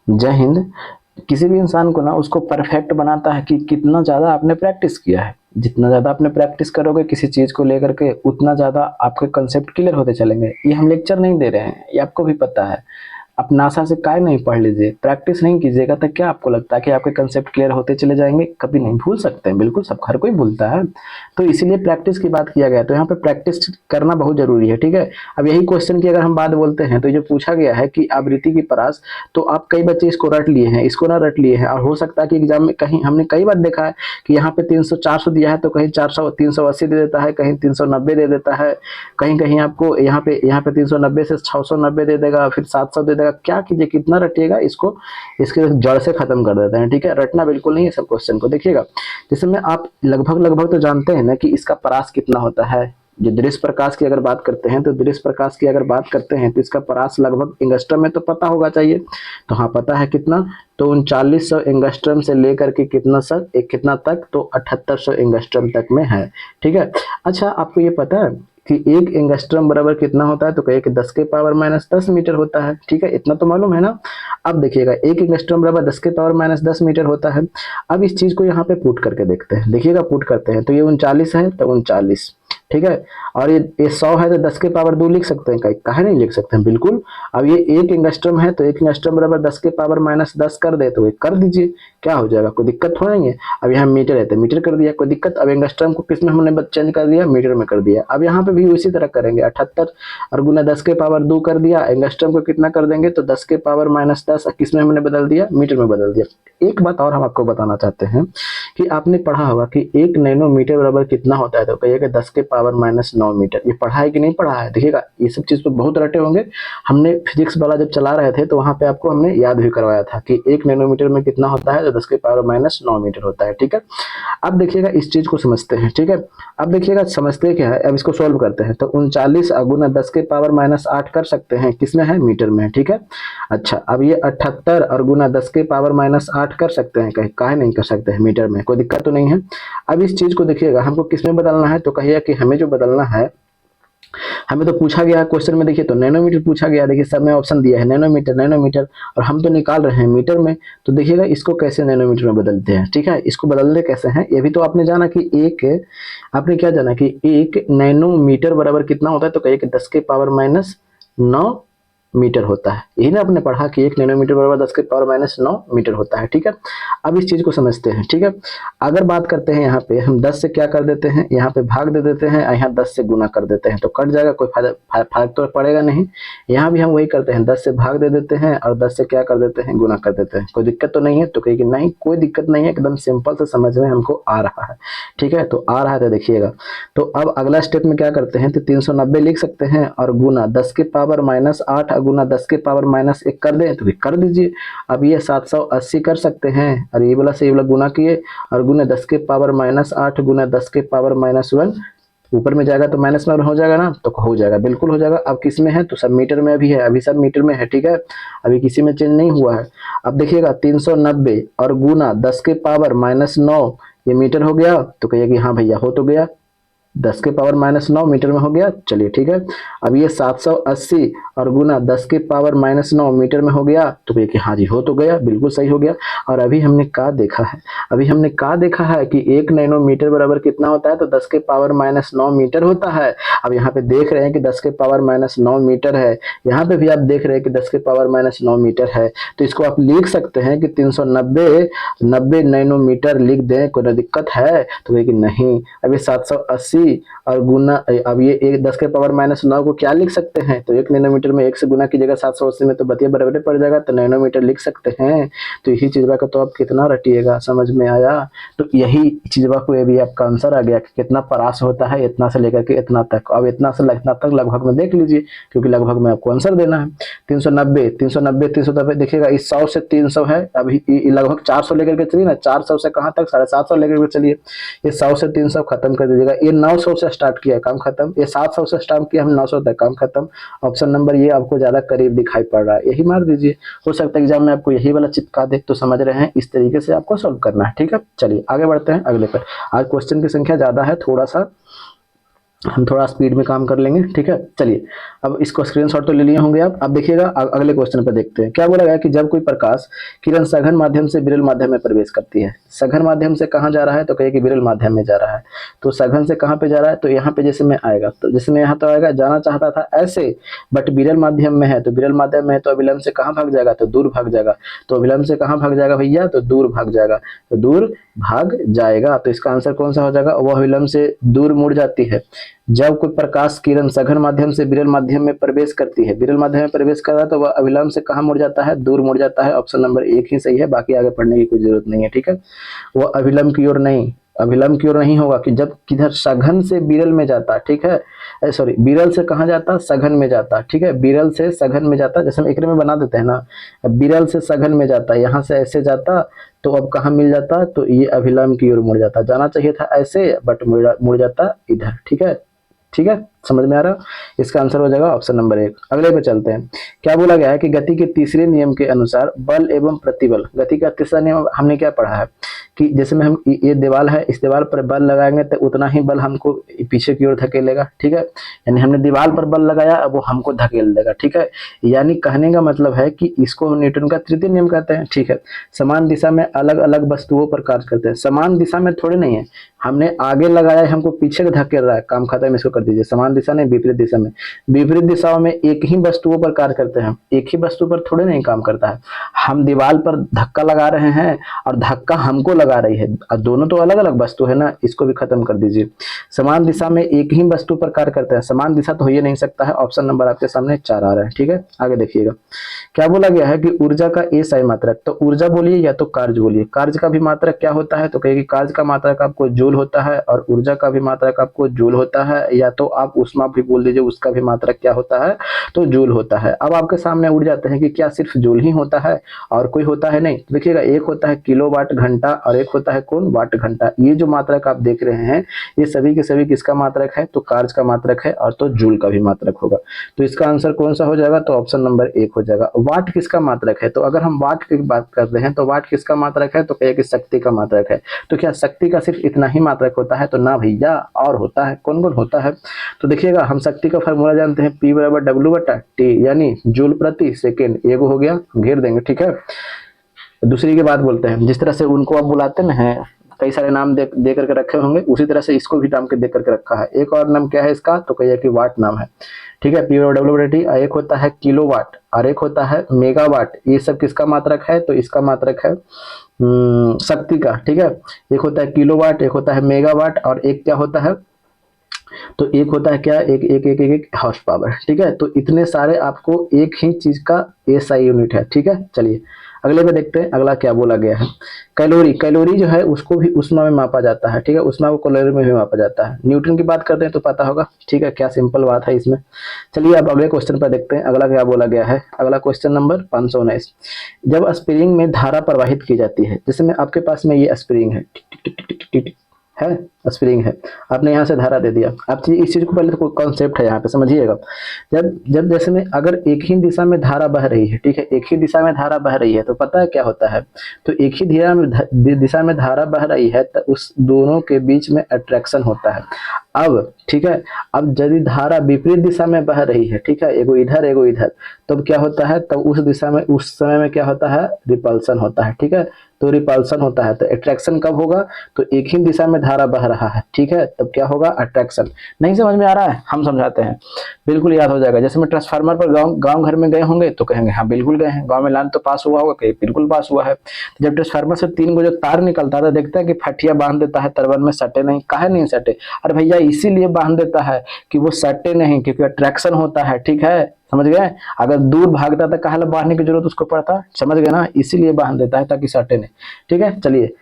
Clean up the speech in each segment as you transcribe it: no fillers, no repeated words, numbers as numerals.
जय हिंद। किसी भी इंसान को ना उसको परफेक्ट बनाता है कि कितना ज़्यादा आपने प्रैक्टिस किया है। जितना ज़्यादा आपने प्रैक्टिस करोगे किसी चीज़ को लेकर के, उतना ज़्यादा आपके कंसेप्ट क्लियर होते चलेंगे। ये हम लेक्चर नहीं दे रहे हैं, ये आपको भी पता है। आप नासा से काहे नहीं पढ़ लीजिए, प्रैक्टिस नहीं कीजिएगा तो क्या आपको लगता है कि आपके कंसेप्ट क्लियर होते चले जाएंगे? कभी नहीं, भूल सकते हैं, बिल्कुल सब हर कोई भूलता है। तो इसीलिए प्रैक्टिस की बात किया गया, तो यहाँ पे प्रैक्टिस करना बहुत जरूरी है, ठीक है। अब यही क्वेश्चन की अगर हम बात बोलते हैं तो जो पूछा गया है कि आवृत्ति की परास, तो आप कई बच्चे इसको रट लिए हैं, इसको ना रट लिए हैं, और हो सकता है कि एग्जाम में कहीं हमने कई बार देखा है कि यहाँ पे 300 400 दिया है तो कहीं 400 380 दे देता है, कहीं 390 दे देता है, कहीं कहीं आपको यहाँ पे 390 से 690 दे देगा, फिर 700 दे देगा। क्या कीजिए, कितना रटिएगा इसको, इसके जड़ से खत्म कर देते हैं, ठीक है। रटना बिल्कुल नहीं है सब क्वेश्चन को, देखिएगा। जैसे में आप लगभग लगभग तो जानते हैं ना कि इसका परास कितना होता है। जो दृश्य प्रकाश की अगर बात करते हैं, तो दृश्य प्रकाश की अगर बात करते हैं तो इसका परास लगभग एंगस्ट्रम में तो पता होगा चाहिए। तो हाँ, पता है कितना, तो 3900 एंगस्ट्रम से लेकर के कितना सर एक कितना तक, तो 7800 एंगस्ट्रम तक में है, ठीक है। अच्छा, आपको ये पता है कि एक एंगस्ट्रम बराबर कितना होता है? तो कहिए कि 10 के पावर माइनस 10 मीटर होता है, ठीक है। इतना तो मालूम है ना। अब देखिएगा, एक एंगस्ट्रम बराबर 10 के पावर माइनस 10 मीटर होता है। अब इस चीज को यहाँ पे पुट करके देखते हैं, देखिएगा पुट करते हैं, तो ये 39 है तो 39, ठीक है। और ये 100 है तो 10 के पावर 2 लिख सकते हैं, काहे नहीं लिख सकते हैं, बिल्कुल। अब ये एक एंगस्ट्रम है तो एक एंगस्ट्रम बराबर 10 के पावर माइनस 10 कर दे, तो ये कर दीजिए, क्या हो जाएगा, कोई दिक्कत थोड़ा नहीं है। अब यहाँ मीटर है तो मीटर कर दिया, कोई दिक्कत। अब एंगस्ट्रम को किस में हमने चेंज कर दिया, मीटर में कर दिया। अब यहाँ पे भी उसी तरह करेंगे, 78 और गुना 10 के पावर 2 कर दिया, एंगस्ट्रम को कितना कर देंगे, तो 10 के पावर माइनस 10 किस में हमने बदल दिया, मीटर में बदल दिया। एक बात और हम आपको बताना चाहते हैं कि आपने पढ़ा होगा कि 1 नैनोमीटर बराबर कितना होता है, तो कहिए कि 10 के पावर माइनस 9 मीटर। ये पढ़ा है कि नहीं पढ़ा है? देखिएगा, ये सब चीज तो बहुत रटे होंगे। हमने फिजिक्स वाला जब चला रहे थे तो वहां पे आपको हमने याद भी करवाया था कि 1 नैनोमीटर में कितना होता है, तो 10 के पावर माइनस 9 मीटर होता है, ठीक है। अब देखिएगा, इस चीज को समझते हैं, ठीक है। अब देखिएगा, समझते क्या है, अब इसको सोल्व करते हैं। तो 39 गुना 10 के पावर माइनस 8 कर सकते हैं, किसमें है, मीटर में, ठीक है। अच्छा, अब ये 78 और गुना 10 के पावर माइनस 8 कर सकते हैं, कहीं काहे नहीं कर सकते हैं, मीटर में, कोई दिक्कत तो नहीं है। अब इस चीज को देखिएगा, हमको किसमें बदलना है, तो कहिए कि हमें जो बदलना है, हमें तो पूछा गया क्वेश्चन में, देखिए तो नैनोमीटर पूछा गया, देखिए सब में ऑप्शन दिया है नैनोमीटर नैनोमीटर, और हम तो निकाल रहे हैं मीटर में। तो देखिएगा इसको कैसे नैनोमीटर में बदलते हैं, ठीक है। इसको बदलने कैसे हैं, ये भी तो आपने जाना कि आपने क्या जाना कि 1 नैनोमीटर बराबर कितना होता है, तो कहिए कि 10 के पावर माइनस 9 मीटर होता है। यही ना आपने पढ़ा कि 1 नैनोमीटर बराबर 10 के पावर माइनस 9 मीटर होता है, ठीक है। अब इस चीज को समझते हैं, ठीक है। अगर बात करते हैं यहाँ पे, हम 10 से क्या कर देते हैं, यहाँ पे भाग दे देते हैं, यहाँ 10 से गुना कर देते हैं, तो कट जाएगा, कोई फर्क तो पड़ेगा नहीं। यहाँ भी हम वही करते हैं, 10 से भाग दे देते हैं और 10 से क्या कर देते हैं, गुना कर देते हैं। कोई दिक्कत तो नहीं है? तो कहिए कि नहीं, कोई दिक्कत नहीं है, एकदम सिंपल से समझ में हमको आ रहा है, ठीक है। तो आ रहा है तो देखिएगा, तो अब अगला स्टेप में क्या करते हैं, तो 390 लिख सकते हैं और गुना 10 के पावर माइनस 8 गुना 10 के पावर माइनस 1 कर दें, तो कर दीजिए। अब ये 780 कर सकते हैं, और ये वाला से ये वाला गुना किए और गुना 10 के पावर माइनस 8 गुना 10 के पावर माइनस 1, ऊपर में जाएगा तो माइनस में हो जाएगा ना, तो हो जाएगा, बिल्कुल हो जाएगा। अब किस में है, तो सब मीटर में अभी है, अभी सब मीटर में है, ठीक है। अभी किसी में चेंज नहीं हुआ है। अब देखिएगा 390 और गुना 10 के पावर माइनस 9, ये मीटर हो गया, तो कहिए कि हाँ भैया हो तो गया, 10 के पावर माइनस 9 मीटर में हो गया, चलिए ठीक है। अब ये 780 और गुना 10 के पावर माइनस 9 मीटर में हो गया, तो कहिए कि हाँ जी हो तो गया, बिल्कुल सही हो गया। और अभी हमने क्या देखा है, अभी हमने क्या देखा है कि 1 नैनोमीटर बराबर कितना होता है, तो 10 के पावर माइनस 9 मीटर होता है। अब यहाँ पे देख रहे हैं कि 10 के पावर माइनस 9 मीटर है, यहाँ पे भी आप देख रहे हैं कि 10 के पावर माइनस 9 मीटर है, तो इसको आप लिख सकते हैं कि 390 नैनोमीटर लिख दें, कोई दिक्कत है? तो कहिए कि नहीं। अब ये 780 और गुना, अब ये एक 10 के पावर माइनस 9 को क्या लिख सकते हैं, तो 1 नैनोमीटर में 1 से गुना कीजिएगा 780 में, तो बतिया बराबर पड़ जाएगा, तो नैनोमीटर लिख सकते हैं। तो यही चीजवा का तो आप कितना रटिएगा, समझ में आया? तो यही चीजवा को ये भी आपका आंसर आ गया कि कितना परास होता है, इतना से लेकर के इतना तक। अब इतना से इतना तक लगभग में देख लीजिए, क्योंकि लगभग में आपको आंसर देना है। 390 देखिएगा, इस 100 से 300 है, अभी लगभग 400 लेकर के चलिए ना, 400 से कहाँ तक, 750 लेकर के चलिए। ये 100 से 300 खत्म कर दीजिएगा, ये 900 से स्टार्ट किया, काम खत्म। ये 700 से स्टार्ट किया हम, 900 तक, काम खत्म। ऑप्शन नंबर ये आपको ज्यादा करीब दिखाई पड़ रहा है, यही मार दीजिए। हो सकता है एग्जाम में आपको यही वाला चिपका दे, तो समझ रहे हैं, इस तरीके से आपको सॉल्व करना है, ठीक है। चलिए आगे बढ़ते हैं अगले पर। आज क्वेश्चन की संख्या ज्यादा है थोड़ा सा, हम थोड़ा स्पीड में काम कर लेंगे, ठीक है। चलिए, अब इसको स्क्रीनशॉट तो ले लिए होंगे आप। अब देखिएगा अगले क्वेश्चन पर देखते हैं। क्या बोला गया कि जब कोई प्रकाश किरण सघन माध्यम से विरल माध्यम में प्रवेश करती है, सघन माध्यम से कहाँ जा रहा है, तो कहिए कि विरल माध्यम में जा रहा है। तो सघन से कहाँ पे जा रहा है, तो यहाँ पे जैसे में आएगा, तो जैसे में यहाँ तो आएगा, जाना चाहता था ऐसे, बट विरल माध्यम में है, तो विरल माध्यम में है तो अविलंब से कहाँ भाग जाएगा, तो दूर भाग जाएगा। तो अविलंब से कहाँ भाग जाएगा भैया, तो दूर भाग जाएगा, तो दूर भाग जाएगा। तो इसका आंसर कौन सा हो जाएगा, वह अविलंब से दूर मुड़ जाती है। जब कोई प्रकाश किरण सघन माध्यम से विरल माध्यम में प्रवेश करती है, विरल माध्यम में प्रवेश कर रहा है, तो वह अविलंब से कहाँ मुड़ जाता है, दूर मुड़ जाता है। ऑप्शन नंबर 1 ही सही है, बाकी आगे पढ़ने की कोई जरूरत नहीं है, ठीक है। वह अविलंब की ओर नहीं, अविलंब की ओर नहीं होगा कि जब किधर सघन से विरल में जाता, ठीक है, सॉरी विरल से कहाँ जाता, सघन में जाता, ठीक है। विरल से सघन में जाता, जैसे हम एक में बना देते हैं ना, विरल से सघन में जाता, यहाँ से ऐसे जाता, तो अब कहाँ मिल जाता, तो ये अभिलंब की ओर मुड़ जाता। जाना चाहिए था ऐसे, बट मुड़ जाता इधर, ठीक है। ठीक है, समझ में आ रहा। इसका आंसर हो जाएगा ऑप्शन नंबर 1। अगले पे चलते हैं। क्या बोला गया है कि गति के तीसरे नियम के अनुसार बल एवं प्रतिबल, गति का तीसरा नियम हमने क्या पढ़ा है कि जैसे में हम ये दीवार है, इस दीवार पर बल लगाएंगे तो उतना ही बल हमको पीछे की ओर धकेलेगा, ठीक है। यानी हमने दीवार पर बल लगाया, अब वो हमको धकेल देगा, ठीक है। यानी कहने का मतलब है कि इसको न्यूटन का तृतीय नियम कहते हैं, ठीक है। समान दिशा में अलग अलग वस्तुओं पर कार्य करते हैं, समान दिशा में थोड़े नहीं है, हमने आगे लगाया है, हमको पीछे धकेल रहा है, काम खत्म, इसको कर दीजिए। समान दिशा नहीं, विपरीत दिशा में, विपरीत दिशाओं में एक ही वस्तुओं पर कार्य करते हैं, एक ही वस्तु पर थोड़े नहीं काम करता है। हम दीवार पर धक्का लगा रहे हैं और धक्का हमको लगा रही है, और दोनों तो अलग अलग वस्तु है ना, इसको भी खत्म कर दीजिए। समान दिशा में एक ही वस्तु पर कार्य करते हैं, समान दिशा तो हो ही नहीं सकता है। ऑप्शन नंबर आपके सामने 4 आ रहा है, ठीक है। आगे देखिएगा क्या बोला गया है कि ऊर्जा का ए साई मात्रक, तो ऊर्जा बोलिए या तो कार्य बोलिए। कार्य का भी मात्रक क्या होता है, तो कहिए कि कार्य का मात्रक आपको जूल होता है, और ऊर्जा का भी मात्रक आपको जूल होता है, या तो आप ऊष्मा भी बोल दीजिए, उसका भी मात्रक क्या होता है, तो जूल होता है। अब आपके सामने उड़ जाते हैं कि क्या सिर्फ जूल ही होता है और कोई होता है, नहीं। देखिएगा एक होता है किलोवाट घंटा और एक होता है कौन, वाट घंटा। ये जो मात्रक आप देख रहे हैं ये सभी के सभी किसका मात्रक है, तो कार्य का मात्रक है, और तो जूल का भी मात्रक होगा। तो इसका आंसर कौन सा हो जाएगा, तो ऑप्शन नंबर 1 हो जाएगा। वाट किसका मात्रक है, तो अगर हम वाट की बात करते हैं तो वाट किसका मात्रक है, तो कहिए कि शक्ति का मात्रक है। तो क्या शक्ति का सिर्फ इतना ही मात्रक होता है, तो ना भैया, और होता है। कौन कौन होता है, तो देखिएगा हम शक्ति का फॉर्मूला जानते हैं, P बराबर W/T, यानी जूल प्रति सेकेंड। ये हो गया, घेर देंगे, ठीक है। दूसरी की बात बोलते हैं, जिस तरह से उनको आप बुलाते ना है, कई सारे नाम दे करके रखे होंगे, उसी तरह से इसको भी नाम के दे करके रखा है। एक और नाम क्या है इसका, तो कहिए कि वाट नाम है, ठीक है। P बराबर W/T, एक होता है किलोवाट और एक होता है मेगावाट। ये सब किसका मात्रक है, तो इसका मात्रक है शक्ति का, ठीक है। एक होता है किलोवाट, एक होता है मेगावाट, और एक क्या होता है, तो एक होता है क्या, एक एक एक एक, एक हॉर्स पावर, ठीक है। तो इतने सारे आपको एक ही चीज का एसआई यूनिट है, ठीक है। चलिए अगले में देखते हैं, अगला क्या बोला गया है। कैलोरी, कैलोरी जो है उसको भी उष्मा में मापा जाता है, ठीक है। उष्मा को कैलोरी में भी मापा जाता है। न्यूटन की बात करते हैं तो पता होगा, ठीक है, क्या सिंपल बात है इसमें। चलिए अब अगले क्वेश्चन पर देखते हैं, अगला क्या बोला गया है। अगला क्वेश्चन नंबर 519। जब स्प्रिंग में धारा प्रवाहित की जाती है, जैसे में आपके पास में ये स्प्रिंग है, है स्प्रिंग है, आपने यहाँ से धारा दे दिया। आप इस चीज को पहले तो कॉन्सेप्ट है यहाँ पे समझिएगा। जब जब जैसे में अगर एक ही दिशा में धारा बह रही है, ठीक है, एक ही दिशा में धारा बह रही है, तो पता है क्या होता है, तो एक ही दिशा में धारा बह रही है तो उस दोनों के बीच में अट्रैक्शन होता है। अब ठीक है, अब यदि धारा विपरीत दिशा में बह रही है, ठीक है, एगो इधर एगो इधर, तब क्या होता है, तब उस दिशा में उस समय में क्या होता है, रिपल्सन होता है, ठीक है। तो रिपल्सन होता है, तो अट्रैक्शन कब होगा, तो एक ही दिशा में धारा बह रहा है, ठीक है, तब क्या होगा, अट्रैक्शन। नहीं समझ में आ रहा है, हम समझाते हैं, बिल्कुल याद हो जाएगा। जैसे में ट्रांसफार्मर पर गांव घर में गए होंगे तो कहेंगे हाँ बिल्कुल गए हैं, गांव में लाइन तो पास हुआ होगा, कहीं बिल्कुल पास हुआ है। तो जब ट्रांसफार्मर से 3 गो जो तार निकलता था, देखते हैं कि फटिया बांध देता है तरबन में, सटे नहीं, काहे नहीं सटे, अरे भैया इसीलिए बांध देता है कि वो सटे नहीं, क्योंकि अट्रैक्शन होता है, ठीक है, समझ गए। अगर दूर भागता था काहे बांधने की जरूरत उसको पड़ता, समझ गए ना, इसीलिए बांध देता है ताकि सटे नहीं, ठीक है। चलिए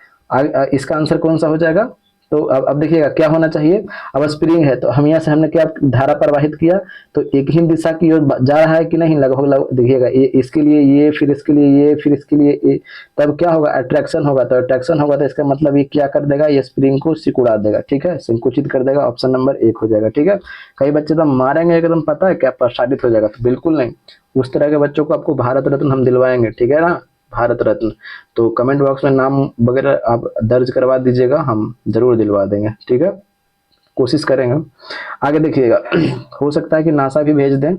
इसका आंसर कौन सा हो जाएगा, तो अब देखिएगा क्या होना चाहिए। अब स्प्रिंग है तो हम यहाँ से हमने क्या धारा प्रवाहित किया, तो एक ही दिशा की ओर जा रहा है कि नहीं, लगभग देखिएगा, ये इसके लिए ये, फिर इसके लिए ये, फिर इसके लिए ये, तब क्या होगा, अट्रैक्शन होगा। तो अट्रैक्शन होगा तो इसका मतलब ये क्या कर देगा, ये स्प्रिंग को सिकुड़ा देगा, ठीक है, संकुचित कर देगा। ऑप्शन नंबर 1 हो जाएगा, ठीक है। कई बच्चे तो मारेंगे एकदम, पता है क्या, प्रसादित हो जाएगा, तो बिल्कुल नहीं, उस तरह के बच्चों को आपको भारत रत्न हम दिलवाएंगे, ठीक है ना, भारत रत्न। तो कमेंट बॉक्स में नाम वगैरह आप दर्ज करवा दीजिएगा, हम जरूर दिलवा देंगे, ठीक है। कोशिश करेंगे। आगे देखिएगा हो सकता है कि नासा भी भेज दें,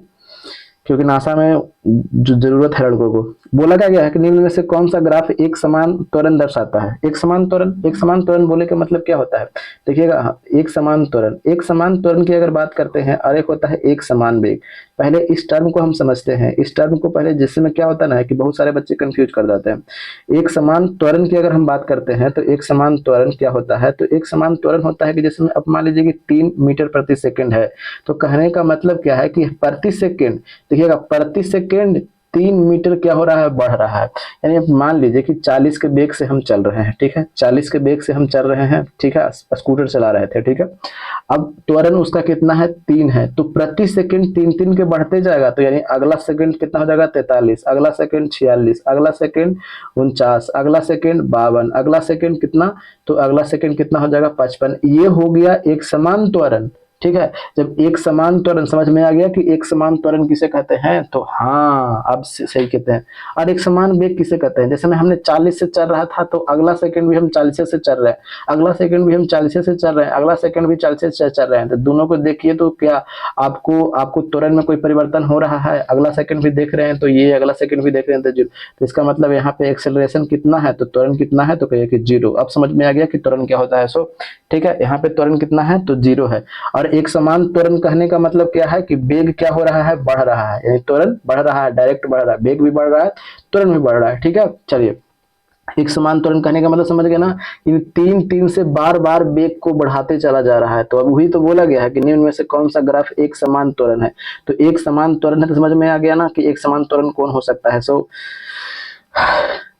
क्योंकि नासा में जो जरूरत है लड़कों को। बोला क्या गया है कि निम्न में से कौन सा ग्राफ एक समान त्वरण दर्शाता है। एक समान त्वरण, एक समान त्वरण बोले का मतलब क्या होता है, देखिएगा एक समान त्वरण, एक समान त्वरण की अगर बात करते हैं और एक होता है एक समान वेग। पहले इस टर्म को हम समझते हैं, इस टर्म को पहले, जिसमें क्या होता है ना कि बहुत सारे बच्चे कंफ्यूज कर जाते हैं। एक समान त्वरण की अगर हम बात करते हैं तो एक समान त्वरण क्या होता है, तो एक समान त्वरण होता है कि जिसमें अब मान लीजिए कि 3 मीटर प्रति सेकंड है, तो कहने का मतलब क्या है कि प्रति सेकंड, देखिएगा प्रति सेकंड 3 मीटर क्या हो रहा है, बढ़ रहा है। यानी अब मान लीजिए कि 40 के बेग से हम चल रहे हैं, ठीक है, 40 के बेग से हम चल रहे हैं, ठीक है, स्कूटर चला रहे थे, ठीक है। अब त्वरण उसका कितना है, 3 है, तो प्रति सेकंड 3 3 के बढ़ते जाएगा, तो यानी अगला सेकंड कितना हो जाएगा, 43, अगला सेकंड 46, अगला सेकंड 49, अगला सेकंड 52, अगला सेकंड कितना, तो अगला सेकंड कितना हो जाएगा, 55। ये हो गया एक समान त्वरण, ठीक है। जब एक समान त्वरण समझ में आ गया कि एक समान त्वरण किसे कहते हैं, तो हाँ अब सही कहते हैं। और एक समान वेग किसे कहते हैं, जैसे में हमने 40 से चल रहा था तो अगला सेकंड भी हम 40 से चल रहे हैं, अगला सेकंड भी हम 40 से चल रहे हैं, अगला सेकंड भी 40 से चल रहे हैं, तो दोनों को देखिए तो क्या आपको आपको त्वरण में कोई परिवर्तन हो रहा है, अगला सेकंड भी देख रहे हैं तो ये, अगला सेकंड भी देख रहे हैं तो जीरो, तो इसका मतलब यहाँ पे एक्सेलरेशन कितना है, तो त्वरण कितना है, तो कहिए कि 0। अब समझ में आ गया कि त्वरण क्या होता है। सो ठीक है, यहाँ पे त्वरण कितना है, तो 0 है। और एक समान त्वरण कहने का मतलब क्या है कि वेग क्या हो रहा है, बढ़ रहा है, यानी त्वरण बढ़ रहा है, डायरेक्ट बढ़ रहा है, वेग भी बढ़ रहा है, त्वरण भी बढ़ रहा है, ठीक है। चलिए, एक समान त्वरण कहने का मतलब समझ गए ना, इन 3 से बार बार वेग को बढ़ाते चला जा रहा है। तो अब वही तो बोला गया है कि निम्न में से कौन सा ग्राफ एक समान त्वरण है, तो एक समान त्वरण है, तो समझ में आ गया ना कि एक समान त्वरण कौन हो सकता है। सो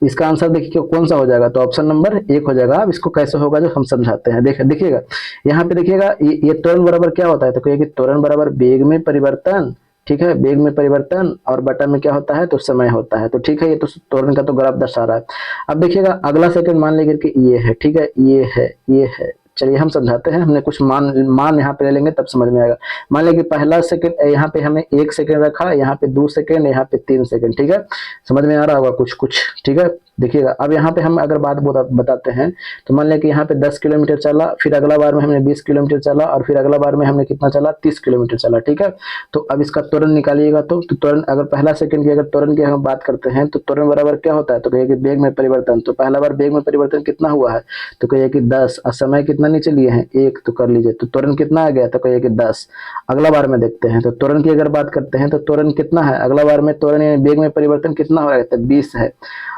इसका आंसर देखिए कौन सा हो जाएगा, तो ऑप्शन नंबर 1 हो जाएगा। अब इसको कैसे होगा जो हम समझाते हैं, देखिएगा यहाँ पे देखिएगा ये त्वरण बराबर क्या होता है, तो कहिए कि त्वरण बराबर वेग में परिवर्तन, ठीक है, वेग में परिवर्तन और बटा में क्या होता है, तो समय होता है। तो ठीक है, ये तो त्वरण का तो ग्राफ दर्शा रहा है। अब देखिएगा अगला सेकंड मान लीजिए कि ये है, ठीक है, ये है। चलिए हम समझाते हैं, हमने कुछ मान यहाँ पे ले लेंगे तब समझ में आएगा। मान लिया कि पहला सेकंड, यहाँ पे हमें 1 सेकंड रखा, यहाँ पे 2 सेकंड, यहाँ पे 3 सेकंड, ठीक है, समझ में आ रहा होगा कुछ कुछ, ठीक है। देखिएगा अब यहाँ पे हम अगर बात बताते हैं, तो मान लिया कि यहाँ पे 10 किलोमीटर चला, फिर अगला बार में हमने 20 किलोमीटर चला, और फिर अगला बार में हमने कितना चला, 30 किलोमीटर चला, ठीक है। तो अब इसका त्वरण निकालिएगा, तो त्वरण अगर पहला सेकंड की अगर त्वरण की हम बात करते हैं, तो त्वरण बराबर क्या होता है, तो कहिए कि वेग में परिवर्तन। तो पहला बार वेग में परिवर्तन कितना हुआ है, तो कहिए कि 10, और समय कितना नीचे लिए हैं, 1, तो कर लीजिए, तो त्वरण कितना आ गया, तो कहिए कि 10। अगला बार में देखते हैं, तो त्वरण की अगर बात करते हैं, तो त्वरण कितना है, अगला बार में त्वरण वेग में परिवर्तन कितना हो रहा है, तो 20 है।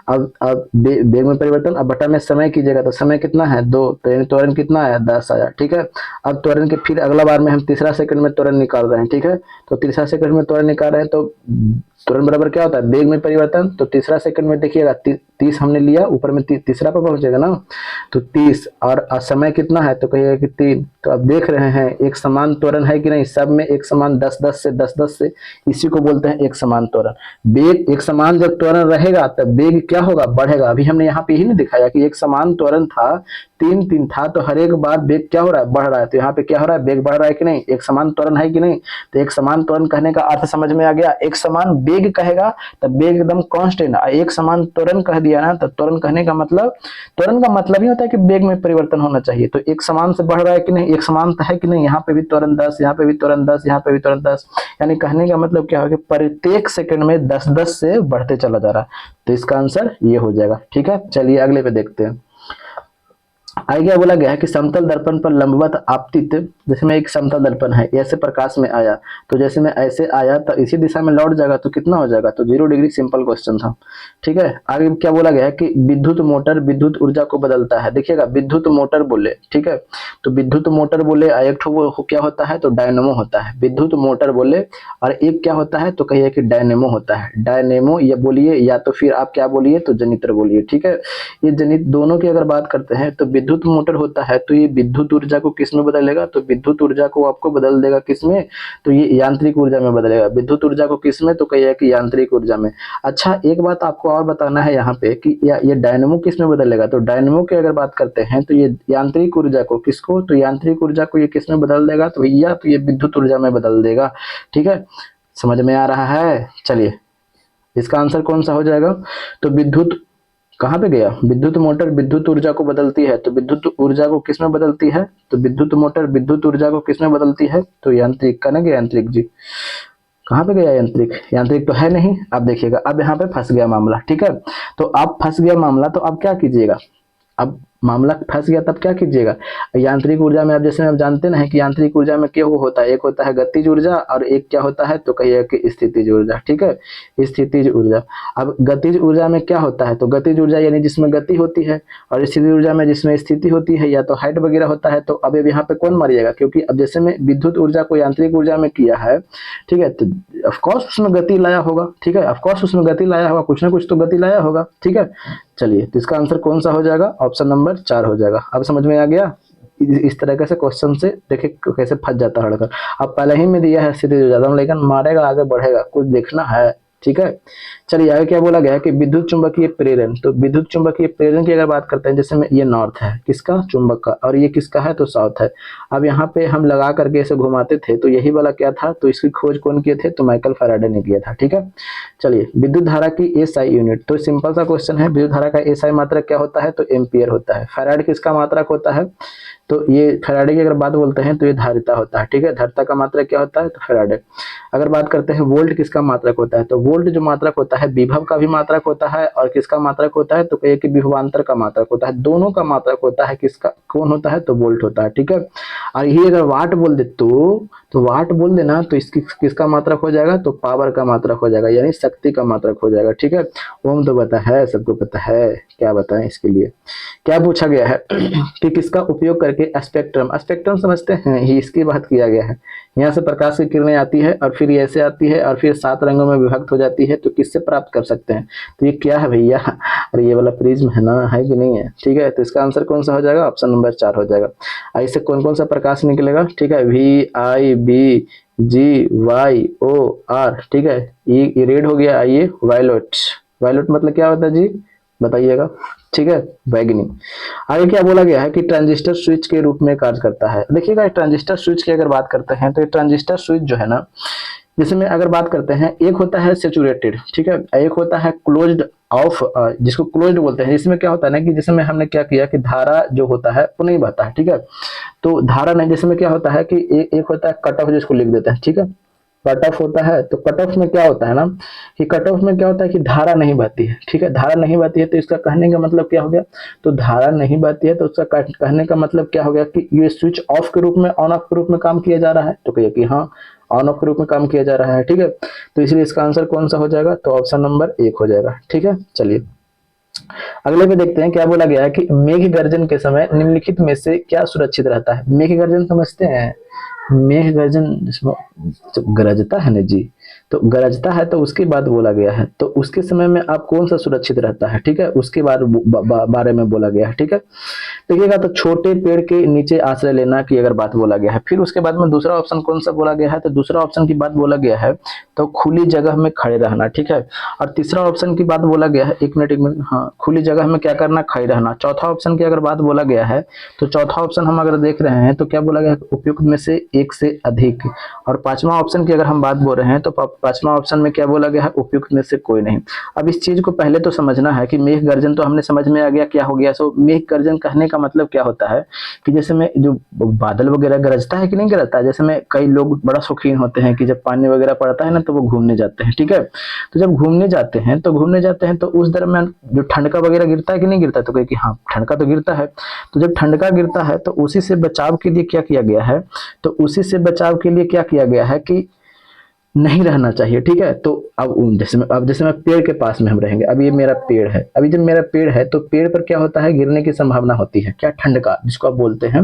अब वेग में परिवर्तन, अब बटा में समय कीजिएगा, तो समय कितना है, 2, तो यानी त्वरण कितना आया, 10 आया, ठीक है। अब त्वरण के फिर अगला बार में हम तीसरा सेकंड में त्वरण निकाल रहे हैं, ठीक है, तो तीसरा सेकंड में त्वरण निकाल रहे हैं, तो त्वरण बराबर क्या होता है, वेग में परिवर्तन। तो तीसरा सेकंड में देखिएगा 30 हमने लिया, ऊपर में तीसरा पर पहुंचेगा ना, तो 30, और समय कितना है, तो कहिएगा कि 3। तो अब देख रहे हैं एक समान त्वरण है कि नहीं, सब में एक समान 10-10 से 10-10 से, इसी को बोलते हैं एक समान त्वरण। वेग एक समान जब त्वरण रहेगा तब वेग क्या होगा, बढ़ेगा। अभी हमने यहाँ पे ही नहीं दिखाया कि एक समान त्वरण था, 3-3 था, तो हर एक बार वेग क्या हो रहा है, बढ़ रहा है। तो यहाँ पे क्या हो रहा है, वेग बढ़ रहा है कि नहीं, एक समान त्वरण है कि नहीं। तो एक समान त्वरण कहने का अर्थ समझ में आ गया। एक समान वेग कहेगा तब वेग एकदम कांस्टेंट, एक समान त्वरण कह दिया ना, तो त्वरण कहने का मतलब, त्वरण का मतलब ही होता है कि वेग में परिवर्तन होना चाहिए। तो एक समान से बढ़ रहा है कि नहीं, एक समान है कि नहीं, यहाँ पे भी त्वरण 10, यहाँ पे भी त्वरण 10, यहाँ पे भी त्वरण 10, यानी कहने का मतलब क्या होगा कि प्रत्येक सेकंड में 10-10 से बढ़ते चला जा रहा है। तो इसका आंसर ये हो जाएगा, ठीक है। चलिए अगले पे देखते हैं। आगे क्या बोला गया है कि समतल दर्पण पर लंबवत आपतित, जैसे में एक समतल दर्पण है, ऐसे प्रकाश में आया, तो जैसे में ऐसे आया तो इसी दिशा में लौट जाएगा, तो कितना हो जाएगा, तो 0 डिग्री। सिंपल क्वेश्चन था, ठीक है। आगे क्या बोला गया है कि विद्युत मोटर विद्युत ऊर्जा को बदलता है। देखिएगा विद्युत मोटर बोले, ठीक है, तो विद्युत मोटर बोले एक वो क्या होता है, तो डायनेमो होता है। विद्युत मोटर बोले और एक क्या होता है, तो कहिए कि डायनेमो होता है। डायनेमो ये बोलिए, या तो फिर आप क्या बोलिए, तो जनित्र बोलिए, ठीक है। ये जनित दोनों की अगर बात करते हैं, तो विद्युत मोटर होता है तो ये विद्युत ऊर्जा को किस में बदलेगा, तो विद्युत ऊर्जा को आपको बदल देगा किस में, तो ये यांत्रिक ऊर्जा में बदलेगा। विद्युत ऊर्जा को किस में, तो कहिए कि यांत्रिक ऊर्जा में। अच्छा एक बात आपको और बताना है यहाँ पे कि ये डायनेमो किस में बदलेगा, तो डायनेमो की अगर बात करते हैं तो ये यांत्रिक ऊर्जा को किसको, तो यांत्रिक ऊर्जा को ये किस में बदल देगा, तो भैया तो ये विद्युत ऊर्जा में बदल देगा, ठीक है। समझ में आ रहा है। चलिए इसका आंसर कौन सा हो जाएगा, तो विद्युत कहाँ पे गया? विद्युत मोटर विद्युत ऊर्जा को बदलती है, तो विद्युत ऊर्जा को किस में बदलती है? तो विद्युत मोटर विद्युत ऊर्जा को किस में बदलती है? तो यांत्रिक का ना गया, यांत्रिक जी। कहाँ पे गया यांत्रिक? यांत्रिक तो है नहीं। अब देखिएगा, अब यहाँ पे फंस गया मामला, ठीक है। तो अब फंस गया मामला, तो अब क्या कीजिएगा? अब मामला फंस गया तब क्या कीजिएगा? यांत्रिक ऊर्जा में अब जैसे आप जानते ना है कि यांत्रिक ऊर्जा में क्या होता है, एक होता है गतिज ऊर्जा और एक क्या होता है, तो कहिए कि स्थितिज ऊर्जा, ठीक है, स्थितिज ऊर्जा। अब गतिज ऊर्जा में क्या होता है? तो गतिज ऊर्जा यानी जिसमें गति होती है, और स्थितिज ऊर्जा में जिसमें स्थिति होती है या तो हाइट वगैरह होता है। तो अब यहाँ पे कौन मरिएगा? क्योंकि अब जैसे में विद्युत ऊर्जा को यांत्रिक ऊर्जा में किया है, ठीक है, तो ऑफकोर्स उसमें गति लाया होगा, ठीक है, ऑफकोर्स उसमें गति लाया होगा, कुछ ना कुछ तो गति लाया होगा, ठीक है। चलिए, तो इसका आंसर कौन सा हो जाएगा? ऑप्शन नंबर 4 हो जाएगा। अब समझ में आ गया? इस तरह से क्वेश्चन से देखिए कैसे फंस जाता है लड़का। अब पहले ही में दिया है सीधे ज्यादा, लेकिन मारेगा आगे बढ़ेगा, कुछ देखना है, ठीक है। चलिए आगे क्या बोला गया है कि विद्युत चुंबकीय प्रेरण। तो विद्युत चुंबकीय प्रेरण की अगर बात करते हैं, जैसे में ये नॉर्थ है किसका? चुंबक का, और ये किसका है? तो साउथ है। अब यहाँ पे हम लगा करके इसे घुमाते थे, तो यही वाला क्या था? तो इसकी खोज कौन किए थे? तो माइकल फैराडे ने किया था, ठीक है। चलिए, विद्युत धारा की एसआई यूनिट। तो सिंपल सा क्वेश्चन है, विद्युत धारा का एसआई मात्रक क्या होता है? तो एम्पियर होता है। फैराड किसका मात्रक होता है? तो ये फैराडे की अगर बात बोलते हैं तो ये धारिता होता है, ठीक है। धारिता का मात्रक क्या होता है? तो फैराडे। अगर बात करते हैं वोल्ट किसका मात्रक होता है? तो वोल्ट जो मात्रक होता है विभव का भी मात्रक होता है, और किसका मात्रक होता है? तो कहिए कि विभवांतर का मात्रक होता है, दोनों का मात्रक होता है। किसका कौन होता है? तो वोल्ट होता है, ठीक है। और यही अगर वाट बोल दे तो वाट बोल देना तो इसकी किसका मात्रक हो जाएगा? तो पावर का मात्रक हो जाएगा, यानी शक्ति का मात्रक हो जाएगा, ठीक है। ओम तो पता है, सबको पता है, क्या बताएं इसके लिए। क्या पूछा गया है कि किसका उपयोग करके स्पेक्ट्रम, स्पेक्ट्रम समझते हैं, ही इसकी बात किया गया है। यहाँ से प्रकाश की किरणें आती है और फिर ऐसे आती है और फिर 7 रंगों में विभक्त हो जाती है, तो किससे प्राप्त कर सकते हैं? तो ये क्या है भैया? अरे ये वाला प्रिज्म है ना, है कि नहीं है, ठीक है। तो इसका आंसर कौन सा हो जाएगा? ऑप्शन नंबर 4 हो जाएगा। ऐसे कौन कौन सा प्रकाश निकलेगा, ठीक है? VIBGYOR, ठीक है। ये रेड हो गया, आइए वायलेट। वायलेट मतलब क्या होता है जी, बताइएगा, ठीक है, बैगनी। आगे क्या बोला गया है कि ट्रांजिस्टर स्विच के रूप में कार्य करता है। देखिएगा, ट्रांजिस्टर स्विच की अगर बात करते हैं तो ये ट्रांजिस्टर स्विच जो है ना, जिसमें अगर बात करते हैं, एक होता है सैचुरेटेड, ठीक है, एक होता है क्लोज्ड ऑफ, जिसको क्लोज्ड बोलते हैं। इसमें क्या होता है ना कि जिसमें हमने क्या किया कि धारा जो होता है वो नहीं बहता है, ठीक है। तो धारा नहीं, जिसमें क्या होता है कि एक होता है कट ऑफ, जिसको लिख देते हैं, ठीक है, कट ऑफ होता है। तो कट ऑफ में क्या होता है ना कि कट ऑफ में क्या होता है कि धारा नहीं बहती है, ठीक है, धारा नहीं बहती है। तो इसका कहने का मतलब क्या हो गया? तो धारा नहीं बहती है, तो उसका कहने का मतलब क्या हो गया कि ये स्विच ऑफ के रूप में, ऑन ऑफ के रूप में काम किया जा रहा है। तो कहिए कि हाँ, ऑन ऑफ के रूप में काम किया जा रहा है, ठीक है। तो इसलिए इसका आंसर कौन सा हो जाएगा? तो ऑप्शन नंबर 1 हो जाएगा, ठीक है। चलिए अगले पे देखते हैं, क्या बोला गया है कि मेघ गर्जन के समय निम्नलिखित में से क्या सुरक्षित रहता है? मेघ गर्जन समझते हैं? मेघ गर्जन गरजता है ना जी, तो गरजता है तो उसके बाद बोला गया है, तो उसके समय में आप कौन सा सुरक्षित रहता है, ठीक है, उसके बाद बारे में बोला गया है, ठीक है। देखिएगा, तो छोटे पेड़ के नीचे आश्रय लेना की अगर बात बोला गया है। फिर उसके बाद में दूसरा ऑप्शन कौन सा बोला गया है? तो दूसरा ऑप्शन की बात बोला गया है तो खुली जगह में खड़े रहना, ठीक है। और तीसरा ऑप्शन की बात बोला गया है, एक मिनट, हाँ, खुली जगह में क्या करना? खड़े रहना। चौथा ऑप्शन की अगर बात बोला गया है, तो चौथा ऑप्शन हम अगर देख रहे हैं तो क्या बोला गया है? उपयुक्त में से एक से अधिक। और पांचवा ऑप्शन की अगर हम बात बोल रहे हैं तो पांचवा ऑप्शन में क्या बोला गया है? उपयुक्त में से कोई नहीं। अब इस चीज को पहले तो समझना है कि मेघ गर्जन तो हमने समझ में आ गया क्या हो गया। सो मेघ गर्जन कहने का मतलब क्या होता है कि जैसे में जो बादल वगैरह गरजता है कि नहीं गरजता है, जैसे में कई लोग बड़ा शौकीन होते हैं कि जब पानी वगैरह पड़ता है ना तो वो घूमने जाते हैं, ठीक है। तो जब घूमने जाते हैं तो उस दरमियान जो ठंडका वगैरह गिरता है कि नहीं गिरता, तो कहे कि हाँ, ठंडका तो गिरता है। तो जब ठंडका गिरता है तो उसी से बचाव के लिए क्या किया गया है? तो उसी से बचाव के लिए क्या किया गया है कि नहीं रहना चाहिए, ठीक है। तो अब जैसे मैं पेड़ के पास में हम रहेंगे, अब ये मेरा पेड़ है, अभी जब मेरा पेड़ है तो पेड़ पर क्या होता है? गिरने की संभावना होती है, क्या? ठंडका जिसको आप बोलते हैं,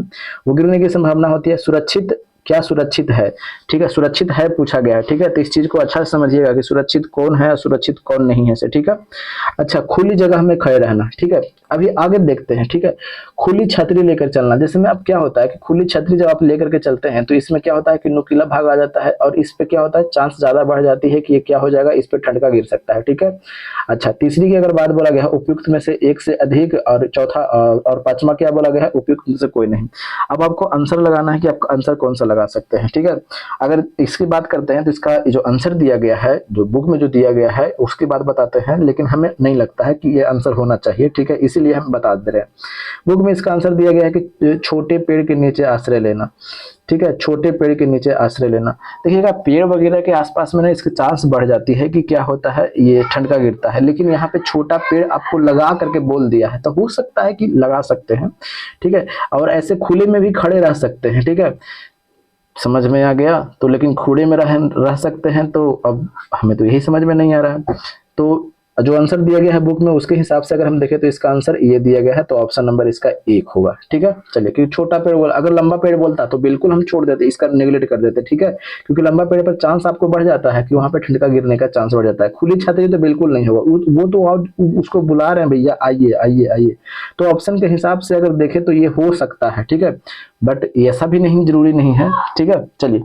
वो गिरने की संभावना होती है। सुरक्षित, क्या सुरक्षित है, ठीक है, सुरक्षित है पूछा गया है, ठीक है। तो इस चीज को अच्छा से समझिएगा कि सुरक्षित कौन है और सुरक्षित कौन नहीं है, ठीक है। अच्छा, खुली जगह में खड़े रहना, ठीक है। अभी आगे देखते हैं, ठीक है। खुली छतरी लेकर चलना, जैसे में अब क्या होता है कि खुली छतरी जब आप लेकर के चलते हैं तो इसमें क्या होता है कि नुकीला भाग आ जाता है और इस पे क्या होता है? चांस ज्यादा बढ़ जाती है कि ये क्या हो जाएगा, इस पे ठंडका गिर सकता है, ठीक है। अच्छा, तीसरी की अगर बात बोला गया है, उपयुक्त में से एक से अधिक, और चौथा और पांचवा क्या बोला गया है? उपयुक्त में से कोई नहीं। अब आपको आंसर लगाना है कि आपका आंसर कौन सा लगा सकते हैं। ठीक है, अगर इसकी बात करते हैं तो इसका जो आंसर दिया गया है, जो बुक में जो दिया गया है उसकी बात बताते हैं, लेकिन हमें नहीं लगता है कि ये आंसर होना चाहिए। ठीक है, इसीलिए हम बता दे रहे हैं। बुक में इसका आंसर दिया गया है कि छोटे पेड़ के नीचे आश्रय लेना। ठीक है, छोटे पेड़ के नीचे आश्रय लेना। देखिएगा पेड़ वगैरह के आसपास में ना इसकी चांस बढ़ जाती है कि क्या होता है, ये ठंडका गिरता है, लेकिन यहाँ पे छोटा पेड़ आपको लगा करके बोल दिया है, तो हो सकता है कि लगा सकते हैं। ठीक है, और ऐसे खुले में भी खड़े रह सकते हैं। ठीक है, समझ में आ गया? तो लेकिन खुले में रह सकते हैं, तो अब हमें तो यही समझ में नहीं आ रहा है। तो जो आंसर दिया गया है बुक में उसके हिसाब से अगर हम देखें तो इसका आंसर ये दिया गया है, तो ऑप्शन नंबर इसका 1 होगा। ठीक है, चलिए, क्योंकि छोटा पेड़ बोला, अगर लंबा पेड़ बोलता तो बिल्कुल हम छोड़ देते, इसका नेगलेक्ट कर देते। ठीक है, क्योंकि लंबा पेड़ पर चांस आपको बढ़ जाता है कि वहां पे ठंडका गिरने का चांस बढ़ जाता है। खुली छतरी तो बिल्कुल नहीं होगा, वो तो आप उसको बुला रहे हैं, भैया आइए आइए आइए। तो ऑप्शन के हिसाब से अगर देखें तो ये हो सकता है। ठीक है, बट ऐसा भी नहीं, जरूरी नहीं है। ठीक है, चलिए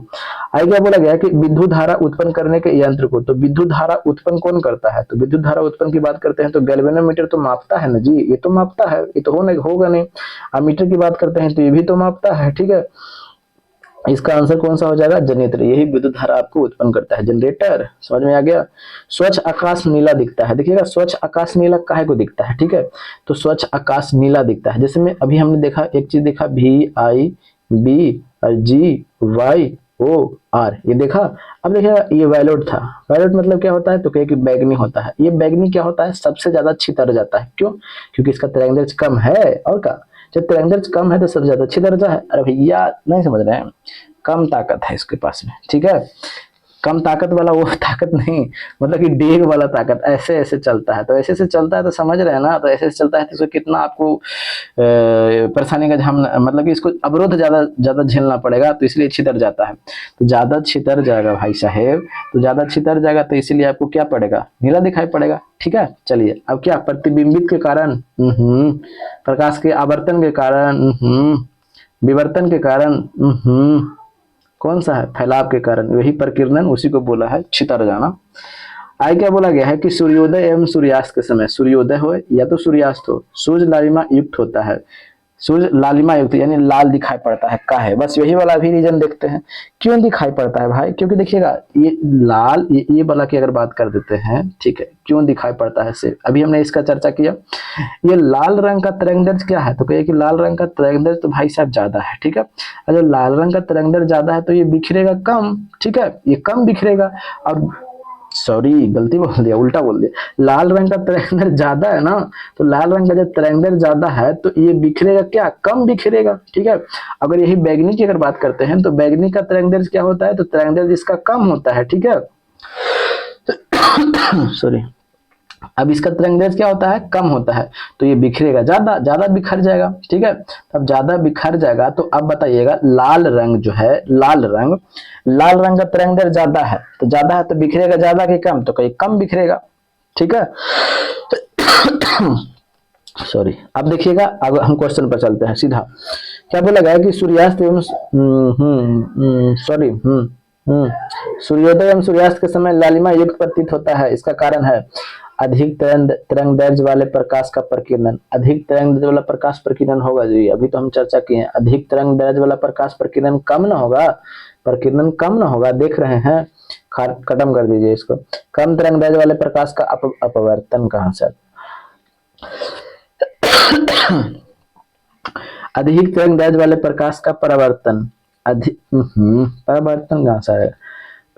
आगे क्या बोला गया कि विद्युत धारा उत्पन्न करने के यंत्र को, तो विद्युत धारा उत्पन्न कौन करता है? तो विद्युत धारा उत्पन्न की बात करते हैं तो गैल्वेनोमीटर तो मापता है ना जी, ये तो मापता है, ये तो होगा नहीं। अमीटर की बात करते हैं तो ये भी तो मापता है। ठीक है, इसका आंसर कौन सा हो जाएगा? जनरेटर, यही विद्युत धारा आपको उत्पन्न करता है, जनरेटर। समझ में आ गया? स्वच्छ आकाश नीला दिखता है। देखिएगा स्वच्छ आकाश नीला काहे को दिखता है? ठीक है, तो स्वच्छ आकाश नीला दिखता है, जैसे में अभी हमने देखा, एक चीज देखा, VIB और GYOR, ये देखा। अब देखिएगा ये वायलेट था, वायलेट मतलब क्या होता है? तो कहे कि बैगनी होता है। ये बैगनी क्या होता है? सबसे ज्यादा छितर जाता है। क्यों? क्योंकि इसका तरंगदैर्ध्य कम है। और क्या, जब तरंगदैर्ध्य कम है तो सबसे ज्यादा अच्छी दर्जा है। अरे भैया नहीं समझ रहे हैं, कम ताकत है इसके पास में। ठीक है, कम ताकत वाला वो ताकत नहीं, मतलब कि डेग वाला ताकत, ऐसे ऐसे चलता है। तो ऐसे ऐसे चलता है तो समझ रहे हैं ना, तो ऐसे ऐसे चलता है तो इसको कितना आपको परेशानी का मतलब कि इसको अवरोध ज्यादा ज्यादा झेलना पड़ेगा, तो इसलिए छितर जाता है। तो ज्यादा छितर जाएगा भाई साहेब, तो ज्यादा छितर जाएगा तो इसीलिए आपको क्या पड़ेगा? नीला दिखाई पड़ेगा। ठीक है, चलिए अब क्या, प्रतिबिंबित के कारण, प्रकाश के आवर्तन के कारण, विवर्तन के कारण, कौन सा है? फैलाव के कारण, वही प्रकीर्णन, उसी को बोला है छितर जाना। आगे क्या बोला गया है कि सूर्योदय एवं सूर्यास्त के समय, सूर्योदय हो या तो सूर्यास्त हो, सूर्य लालिमा युक्त होता है। सूर्य लालिमा युक्त यानी लाल दिखाई पड़ता है, काहे? बस यही वाला भी रीजन देखते हैं, क्यों दिखाई पड़ता है भाई? क्योंकि देखिएगा ये लाल, ये वाला की अगर बात कर देते हैं, ठीक है, क्यों दिखाई पड़ता है सिर्फ, अभी हमने इसका चर्चा किया। ये लाल रंग का तरंगदैर्ध्य क्या है? तो कहिए कि लाल रंग का तरंगदैर्ध्य तो भाई साहब ज्यादा है। ठीक है, अगर लाल रंग का तरंगदैर्ध्य ज्यादा है तो ये बिखरेगा कम। ठीक है, ये कम बिखरेगा। और सॉरी गलती बोल दिया, उल्टा बोल दिया, लाल रंग का तरंगदैर्ध्य ज्यादा है ना, तो लाल रंग का जब तरंगदैर्ध्य ज्यादा है तो ये बिखरेगा क्या? कम बिखरेगा। ठीक है, अगर यही बैगनी की अगर बात करते हैं तो बैगनी का तरंगदैर्ध्य क्या होता है? तो तरंगदैर्ध्य इसका कम होता है। ठीक है, सॉरी, अब इसका तरंगदैर्ध्य क्या होता है? कम होता है, तो ये बिखरेगा ज्यादा, ज्यादा बिखर जाएगा। ठीक है, अब ज्यादा बिखर जाएगा तो अब बताइएगा लाल रंग जो है, लाल रंग का तरंगदैर्ध्य ज्यादा है, तो ज्यादा है तो बिखरेगा ज्यादा कि कम? तो कहीं कम बिखरेगा। ठीक है, सॉरी, अब देखिएगा, अब हम क्वेश्चन पर चलते हैं सीधा। क्या बोला गया कि सूर्यास्त एवं सॉरी सूर्योदय एवं सूर्यास्त के समय लालिमा युक्त प्रतीत होता है। इसका कारण है अधिक तरंगदैर्ध्य वाले प्रकाश का प्रकीर्णन। अधिक तरंगदैर्ध्य वाला प्रकाश प्रकीर्णन होगा जी, अभी तो हम चर्चा किए हैं। अधिक तरंगदैर्ध्य वाला प्रकाश प्रकीर्णन कम ना होगा, प्रकीर्णन कम ना होगा, देख रहे हैं, खत्म कर दीजिए इसको। कम तरंगदैर्ध्य वाले प्रकाश का अपवर्तन कहां से? अधिक तरंगदैर्ध्य वाले प्रकाश का परावर्तन, अधिक परावर्तन कहां से है?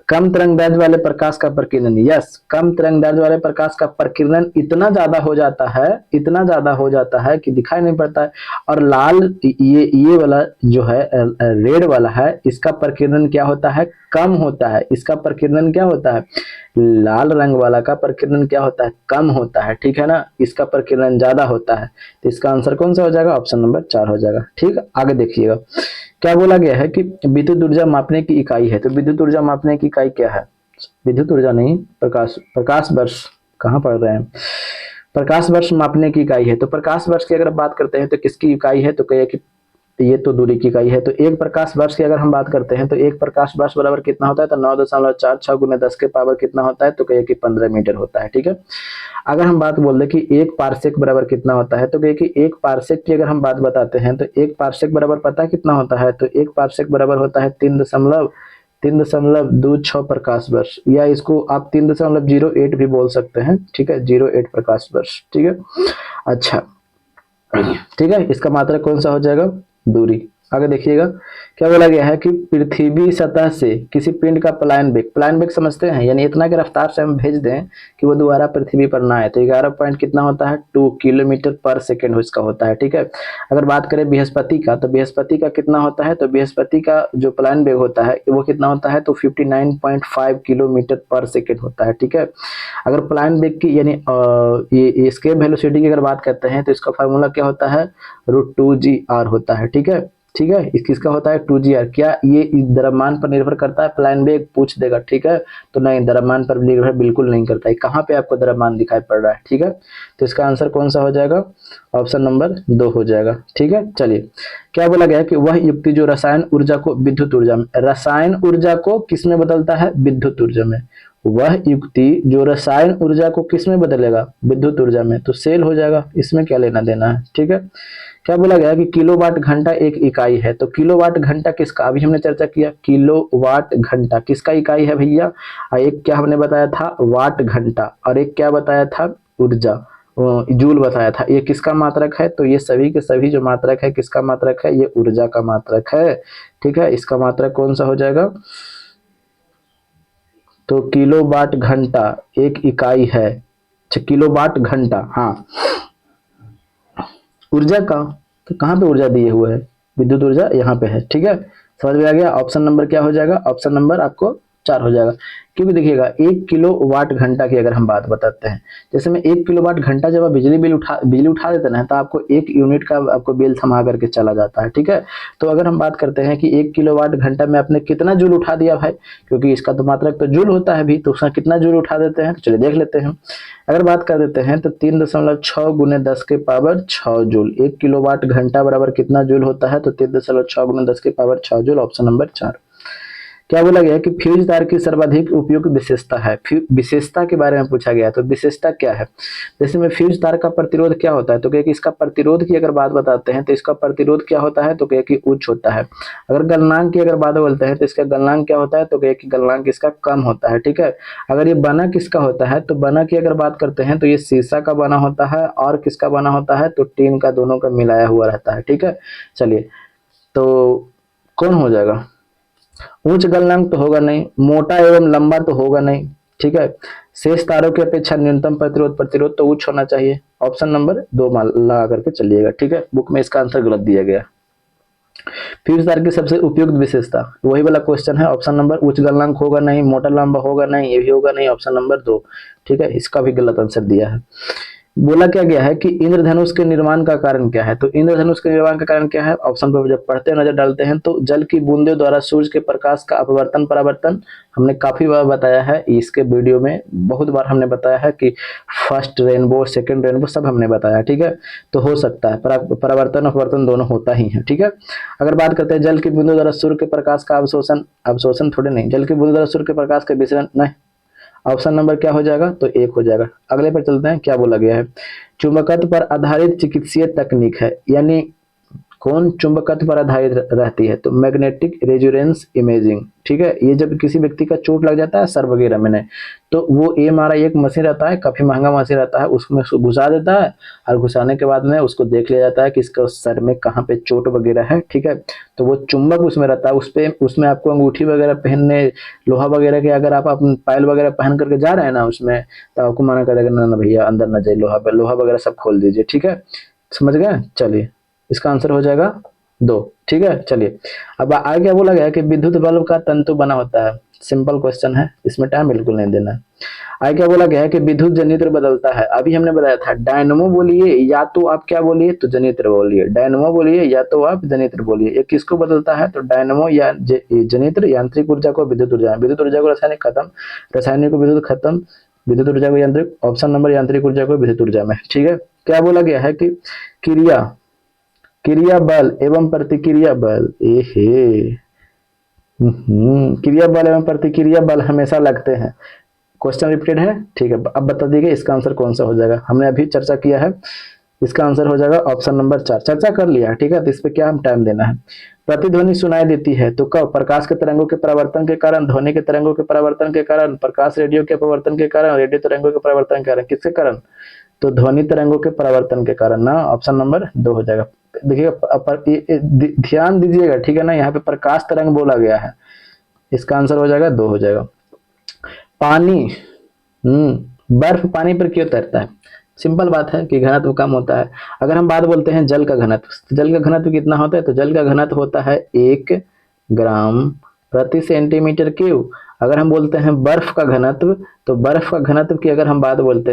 कम तरंगदैर्ध्य वाले प्रकाश का प्रकीर्णन, यस, कम तरंगदैर्ध्य वाले प्रकाश का प्रकीर्णन इतना ज्यादा हो जाता है, इतना ज्यादा हो जाता है कि दिखाई नहीं पड़ता है। और लाल, ये वाला जो है रेड वाला है, इसका प्रकीर्णन क्या होता है? कम होता है। इसका प्रकीर्णन क्या होता है? लाल रंग वाला का प्रकीर्णन क्या होता है? कम होता है। ठीक है ना, इसका प्रकीर्णन ज्यादा होता है, तो इसका आंसर कौन सा हो जाएगा? ऑप्शन नंबर 4 हो जाएगा। ठीक, आगे देखिएगा क्या बोला गया है कि विद्युत ऊर्जा मापने की इकाई है। तो विद्युत ऊर्जा मापने की इकाई क्या है? विद्युत ऊर्जा नहीं, प्रकाश वर्ष, कहाँ पढ़ रहे हैं? प्रकाश वर्ष मापने की इकाई है। तो प्रकाश वर्ष की अगर बात करते हैं तो किसकी इकाई है? तो कहिए कि ये तो दूरी की इकाई है। तो एक प्रकाश वर्ष की अगर हम बात करते हैं तो एक प्रकाश वर्ष बराबर कितना होता है, तो 9.46 गुना 10 के पावर कितना होता है, तो कहिए कि 15 मीटर होता है। ठीक है। अगर हम बात बोल दें कि एक पारसेक बराबर कितना होता है, तो कहिए कि एक पारसेक की अगर हम बात बताते हैं तो एक पारसेक बराबर पता है कितना होता है, तो एक पारसेक बराबर होता है 3.26 प्रकाश वर्ष, या इसको आप 3.08 भी बोल सकते हैं। ठीक है, 08 प्रकाश वर्ष। ठीक है। अच्छा, ठीक है, इसका मात्रक कौन सा हो जाएगा, दूरी। आगे देखिएगा क्या बोला गया है कि पृथ्वी सतह से किसी पिंड का पलायन वेग समझते हैं, यानी इतना की रफ्तार से हम भेज दें कि वो दोबारा पृथ्वी पर ना आए, तो 11 पॉइंट कितना होता है, 2 किलोमीटर पर सेकेंड इसका होता है। ठीक है। अगर बात करें बृहस्पति का, तो बृहस्पति का कितना होता है, तो बृहस्पति का जो पलायन वेग होता है वो कितना होता है, तो 59.5 किलोमीटर पर सेकेंड होता है। ठीक है। अगर पलायन वेग की यानी ये एस्केप वेलोसिटी की अगर बात करते हैं तो इसका फार्मूला क्या होता है, √2gr होता है। ठीक है। ठीक है, किसका होता है, 2gr। क्या ये द्रव्यमान पर निर्भर करता है, पलायन वेग पूछ देगा। ठीक है, तो नहीं, द्रव्यमान पर निर्भर बिल्कुल नहीं करता है। कहाँ पे आपको द्रव्यमान दिखाई पड़ रहा है। ठीक है, तो इसका आंसर कौन सा हो जाएगा, ऑप्शन नंबर 2 हो जाएगा। ठीक है। चलिए, क्या बोला गया है कि वह युक्ति जो रसायन ऊर्जा को विद्युत ऊर्जा में, रसायन ऊर्जा को किस में बदलता है, विद्युत ऊर्जा में। वह युक्ति जो रसायन ऊर्जा को किस में बदलेगा, विद्युत ऊर्जा में, तो सेल हो जाएगा, इसमें क्या लेना देना है। ठीक है। क्या बोला गया कि किलोवाट घंटा एक इकाई है, तो किलोवाट घंटा किसका, अभी हमने चर्चा किया, किलोवाट घंटा किसका इकाई है भैया, एक क्या हमने बताया था, वाट घंटा, और एक क्या बताया था, ऊर्जा, जूल बताया था। ये किसका मात्रक है, तो ये सभी के सभी जो मात्रक है किसका मात्रक है, ये ऊर्जा का मात्रक है। ठीक है, इसका मात्रक कौन सा हो जाएगा, तो किलोवाट घंटा एक इकाई है। अच्छा, किलोवाट घंटा, हाँ, ऊर्जा का, तो कहाँ पे ऊर्जा दिए हुए है, विद्युत ऊर्जा यहाँ पे है। ठीक है, समझ में आ गया। ऑप्शन नंबर क्या हो जाएगा, ऑप्शन नंबर आपको 4 हो जाएगा। क्योंकि देखिएगा 1 किलो वाट घंटा की अगर हम बात बताते हैं, जैसे में 1 किलो वाट घंटा जब आप बिजली उठा देते हैं तो आपको 1 यूनिट का आपको बिल थमा करके चला जाता है। ठीक है, तो अगर हम बात करते हैं कि 1 किलो वाट घंटा में आपने कितना जूल उठा दिया भाई, क्योंकि इसका तो मात्रक तो जूल होता है भी, तो उसका कितना जूल उठा देते हैं, तो चलिए देख लेते हैं। अगर बात कर देते हैं तो 3.6 गुने 10 के पावर 6 जूल, 1 किलोवाट घंटा बराबर कितना जूल होता है, तो 3.6 गुने 10 के पावर 6 जूल, ऑप्शन नंबर 4। क्या बोला गया कि फ्यूज तार की सर्वाधिक उपयुक्त विशेषता है, विशेषता के बारे में पूछा गया, तो विशेषता क्या है। जैसे में फ्यूज तार का प्रतिरोध क्या होता है, तो कहे कि इसका प्रतिरोध की अगर बात बताते हैं तो इसका प्रतिरोध क्या होता है, तो कहे कि उच्च होता है। अगर गलनांक की अगर बात बोलते हैं तो इसका गलनांक क्या होता है, तो कहे कि गलनांक इसका कम होता है। ठीक है। अगर ये बना किसका होता है, तो बना की अगर बात करते हैं तो ये शीशा का बना होता है, और किसका बना होता है, तो टीन का, दोनों का मिलाया हुआ रहता है। ठीक है। चलिए, तो कौन हो जाएगा, उच्च गलनांक तो होगा नहीं, मोटा एवं लंबा तो होगा नहीं। ठीक है, शेष तारों की अपेक्षा न्यूनतम प्रतिरोध तो उच्च होना चाहिए। ऑप्शन नंबर 2 मान लगा करके चलिएगा। ठीक है, बुक में इसका आंसर गलत दिया गया। फ्यूज तार की सबसे उपयुक्त विशेषता, वही वाला क्वेश्चन है, ऑप्शन नंबर उच्च गलनांक होगा नहीं, मोटा लंबा होगा नहीं, ये भी होगा नहीं, ऑप्शन नंबर 2। ठीक है, इसका भी गलत आंसर दिया है। बोला क्या गया है कि इंद्रधनुष के निर्माण का कारण क्या है, तो इंद्रधनुष के निर्माण का कारण क्या है, ऑप्शन पर जब पढ़ते नजर डालते हैं तो जल की बूंदों द्वारा सूर्य के प्रकाश का अपवर्तन परावर्तन, हमने काफी बार बताया है इसके वीडियो में, बहुत बार हमने बताया है कि फर्स्ट रेनबो, सेकंड रेनबो सब हमने बताया। ठीक है, तो हो सकता है परावर्तन अपवर्तन दोनों होता ही है। ठीक है। अगर बात करते हैं जल की बूंदों द्वारा सूर्य के प्रकाश का अवशोषण, अवशोषण थोड़े नहीं, जल की बूंदों द्वारा सूर्य के प्रकाश का विसरण नहीं, ऑप्शन नंबर क्या हो जाएगा, तो 1 हो जाएगा। अगले पर चलते हैं, क्या बोला गया है, चुंबकत्व पर आधारित चिकित्सीय तकनीक है, यानी कौन चुंबकत्व पर आधारित रहती है, तो मैग्नेटिक रेजोनेंस इमेजिंग। ठीक है, ये जब किसी व्यक्ति का चोट लग जाता है सर वगैरह में, नहीं तो वो एमआरआई एक मशीन रहता है, काफी महंगा मशीन रहता है, उसमें उसको घुसा देता है, और घुसाने के बाद में उसको देख लिया जाता है कि इसका सर में कहाँ पे चोट वगैरह है। ठीक है, तो वो चुंबक उसमें रहता है, उसमें आपको अंगूठी वगैरह पहनने, लोहा वगैरह के अगर आप अपने पायल वगैरह पहन करके जा रहे हैं ना उसमें, तो आपको मना करेगा ना ना भैया अंदर ना जाइए, लोहा वगैरह सब खोल दीजिए। ठीक है, समझ गए। चलिए, इसका आंसर हो जाएगा 2। ठीक है। चलिए, अब आगे क्या बोला गया कि विद्युत बल्ब का तंतु बना होता है, सिंपल क्वेश्चन है, इसमें टाइम बिल्कुल नहीं देना है। आगे क्या बोला गया है कि विद्युत जनित्र बदलता है, अभी हमने बताया था डायनमो बोलिए या तो आप क्या बोलिए, तो जनित्र बोलिए, डायनमो बोलिए या तो आप जनित्र बोलिए, ये किसको बदलता है, तो डायनमो या जनित्र यांत्रिक ऊर्जा को विद्युत ऊर्जा, विद्युत ऊर्जा को रासायनिक खत्म, रासायनिक को विद्युत खत्म, विद्युत ऊर्जा को यांत्रिक, ऑप्शन नंबर यांत्रिक ऊर्जा को विद्युत ऊर्जा में। ठीक है। क्या बोला गया है कि क्रिया क्रिया बल एवं प्रतिक्रिया बल, क्रिया बल एवं प्रतिक्रिया बल हमेशा लगते हैं। क्वेश्चन रिपीटेड है, ठीक है। अब बता दीजिए इसका आंसर कौन सा हो जाएगा। हमने अभी चर्चा किया है, इसका आंसर हो जाएगा ऑप्शन नंबर 4। चर्चा कर लिया, ठीक है। तो इस पे क्या हम टाइम देना है। प्रतिध्वनि सुनाई देती है तो कब? प्रकाश के तरंगों के परावर्तन के कारण, ध्वनि के तरंगों के परावर्तन के कारण, प्रकाश रेडियो के परावर्तन के कारण, रेडियो तरंगों के परावर्तन के कारण। किसके कारण? तो ध्वनि तरंगों के परावर्तन के कारण ना। ऑप्शन नंबर 2 हो जाएगा। देखिएगा ध्यान दीजिएगा, ठीक है ना, यहाँ पे प्रकाश तरंग बोला गया है, इसका आंसर हो जाएगा 2 हो जाएगा। पानी, बर्फ पानी पर क्यों तैरता है? सिंपल बात है कि घनत्व कम होता है। अगर हम बात बोलते हैं जल का घनत्व, तो जल का घनत्व कितना होता है? तो जल का घनत्व होता है 1 ग्राम प्रति सेंटीमीटर क्यूब। अगर हम बोलते हैं बर्फ का घनत्व, तो बर्फ का घनत्व की अगर हम बात बोलते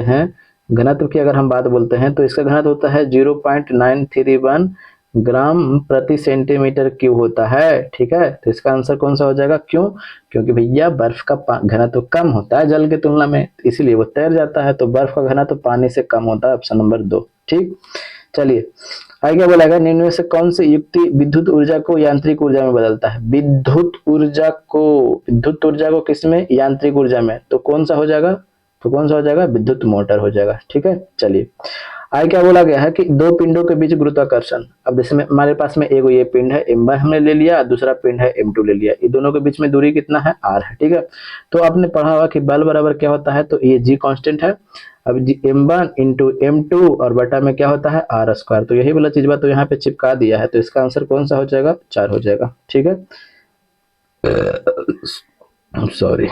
हैं, तो इसका घनत्व होता है 0.931 ग्राम प्रति सेंटीमीटर क्यूब होता है, ठीक है। तो इसका आंसर कौन सा हो जाएगा? क्यों? क्योंकि भैया बर्फ का घनत्व कम होता है जल की तुलना में, इसीलिए वो तैर जाता है। तो बर्फ का घनत्व पानी से कम होता है, ऑप्शन नंबर 2, ठीक। चलिए आगे क्या बोला गया, निम्न में से कौन सी युक्ति विद्युत ऊर्जा को यांत्रिक ऊर्जा में बदलता है? विद्युत ऊर्जा को किसमें? यांत्रिक ऊर्जा में। तो कौन सा हो जाएगा? विद्युत मोटर हो जाएगा, ठीक है। चलिए आगे क्या बोला गया है कि दो पिंडों के बीच गुरुत्वाकर्षण। अब जैसे हमारे पास में एक ये पिंड है M1 हमने ले लिया, दूसरा पिंड है M2 ले लिया, ये दोनों के बीच में दूरी कितना है? R है, ठीक है। तो आपने पढ़ा होगा कि बल बराबर क्या होता है? तो ये G कांस्टेंट है। अब M1 इंटू M2 और बटा में क्या होता है? R square. तो यही वाला चीज बात तो यहाँ पे चिपका दिया है, तो इसका आंसर कौन सा हो जाएगा? 4 हो जाएगा, ठीक है। सॉरी,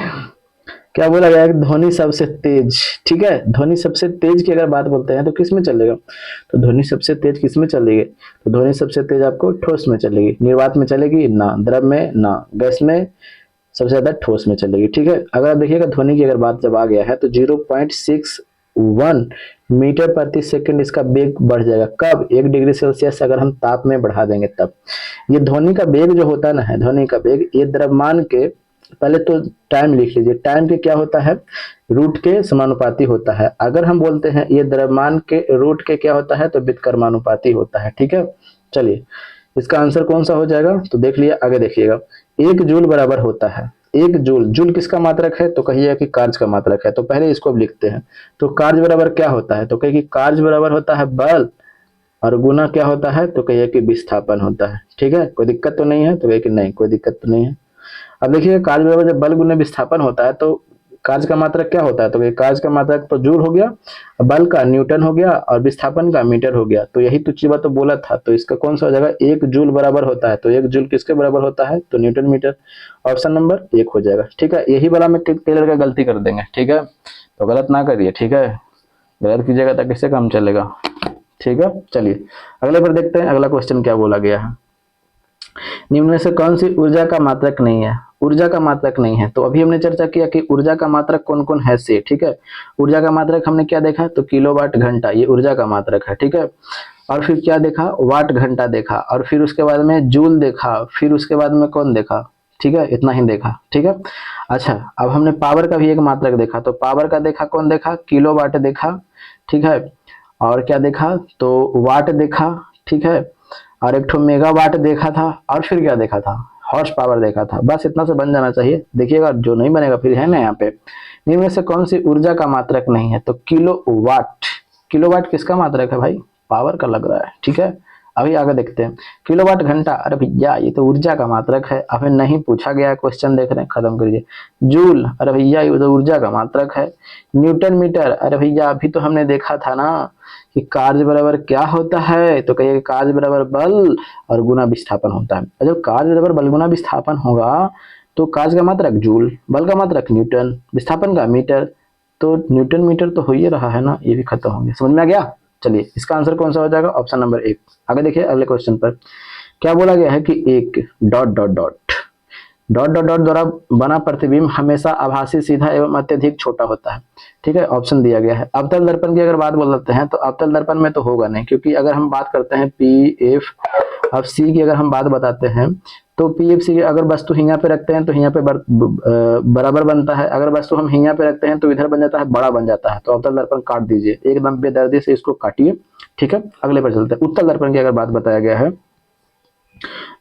क्या बोला गया है? ध्वनि सबसे तेज, ठीक है। ध्वनि सबसे तेज की अगर बात बोलते हैं तो किस में चलेगा? तो ध्वनि सबसे तेज किस में चलेगी? तो ध्वनि सबसे तेज आपको ठोस में चलेगी। निर्वात में चलेगी ना, द्रव में ना, गैस में, सबसे ज्यादा ठोस में चलेगी, ठीक है। अगर आप देखिएगा ध्वनि की अगर बात जब आ गया है तो 0.61 मीटर प्रति सेकंड इसका वेग बढ़ जाएगा। कब? 1 डिग्री सेल्सियस अगर हम ताप में बढ़ा देंगे तब। ये ध्वनि का वेग जो होता है ना, ध्वनि का वेग, ये द्रव्यमान के, पहले तो टाइम लिख लीजिए, टाइम के क्या होता है? रूट के समानुपाती होता है। अगर हम बोलते हैं ये द्रव्यमान के रूट के क्या होता है? तो व्युत्क्रमानुपाती होता है, ठीक है। चलिए इसका आंसर कौन सा हो जाएगा? तो देख लिया, आगे देखिएगा। 1 जूल बराबर होता है, 1 जूल, जूल किसका मात्रक है? तो कहिए कि कार्य का मात्रक है। तो पहले इसको अब लिखते हैं। तो कार्य बराबर क्या होता है? तो कहिए कि कार्य बराबर होता है बल, और गुना क्या होता है? तो कहिए कि विस्थापन होता है, ठीक है। कोई दिक्कत तो नहीं है? तो कहिए कि नहीं, कोई दिक्कत तो नहीं है। अब देखिए कार्य बराबर जब बल गुने विस्थापन होता है तो कार्य का मात्रक क्या होता है? तो कार्य का मात्रक तो जूल हो गया, बल का न्यूटन हो गया, और विस्थापन का मीटर हो गया। तो यही तो चीज तो बोला था। तो इसका कौन सा हो जाएगा? 1 जूल बराबर होता है। तो 1 जूल किसके बराबर होता है? तो न्यूटन मीटर। ऑप्शन नंबर 1 हो जाएगा, ठीक है। यही वाला में टेलर का गलती कर देंगे, ठीक है। तो गलत ना करिए, ठीक है। गलत कीजिएगा तो किससे काम चलेगा, ठीक है। चलिए अगले पर देखते हैं, अगला क्वेश्चन क्या बोला गया है। निम्न में से कौन सी ऊर्जा का मात्रक नहीं है? ऊर्जा का मात्रक नहीं है। तो अभी हमने चर्चा किया कि ऊर्जा का मात्रक कौन कौन है से, ठीक है। ऊर्जा का मात्रक हमने क्या देखा? तो किलोवाट घंटा, ये ऊर्जा का मात्रक है, ठीक है। और फिर क्या देखा? वाट घंटा देखा, और फिर उसके बाद में जूल देखा, फिर उसके बाद में कौन देखा? ठीक है, इतना ही देखा, ठीक है। अच्छा अब हमने पावर का भी एक मात्रक देखा। तो पावर का देखा, कौन देखा? किलोवाट देखा, ठीक है। और क्या देखा? तो वाट देखा, ठीक है। और एक ठो मेगावाट देखा था, और फिर क्या देखा था? हॉर्स पावर देखा था। बस इतना से बन जाना चाहिए। देखिएगा जो नहीं बनेगा फिर है ना यहाँ पे। निम्न में से कौन सी ऊर्जा का मात्रक नहीं है? तो किलोवाट। किलोवाट किसका मात्रक है भाई? पावर का लग रहा है, ठीक है। अभी आगे देखते हैं। किलोवाट घंटा, अरे भैया ये तो ऊर्जा का मात्रक है, हमें नहीं पूछा गया क्वेश्चन, देख रहे हैं, खत्म करिए। जूल, अरे भैया ये तो ऊर्जा का मात्रक है। न्यूटन मीटर, अरे भैया अभी तो हमने देखा था ना कि कार्य बराबर क्या होता है? तो कहिए कार्य बराबर बल और गुना विस्थापन होता है। और जब कार्य बराबर बल गुना विस्थापन होगा तो कार्य का मात्रक जूल, बल का मात्रक न्यूटन, विस्थापन का मीटर। तो न्यूटन मीटर तो हो ही रहा है ना, ये भी खत्म हो गया। समझ में आ गया? चलिए इसका आंसर कौन सा हो जाएगा? Option number 1। आगे देखिए अगले क्वेश्चन पर क्या बोला गया है कि एक dot dot dot dot dot dot द्वारा बना प्रतिबिंब हमेशा आभासी, सीधा एवं अत्यधिक छोटा होता है, ठीक है। ऑप्शन दिया गया है। अवतल दर्पण की अगर बात बोलते हैं तो अवतल दर्पण में तो होगा नहीं, क्योंकि अगर हम बात करते हैं पी एफ अब सी की अगर हम बात बताते हैं तो PFC अगर वस्तु हियां पे रखते हैं तो हियां पे बराबर बनता है, अगर वस्तु हम हियां पे रखते हैं तो इधर बन जाता है बड़ा बन जाता है। तो अवतल दर्पण काट दीजिए, एकदम बेदर्दी से इसको काटिए, ठीक है। अगले पर चलते हैं। उत्तल दर्पण की अगर बात बताया गया है,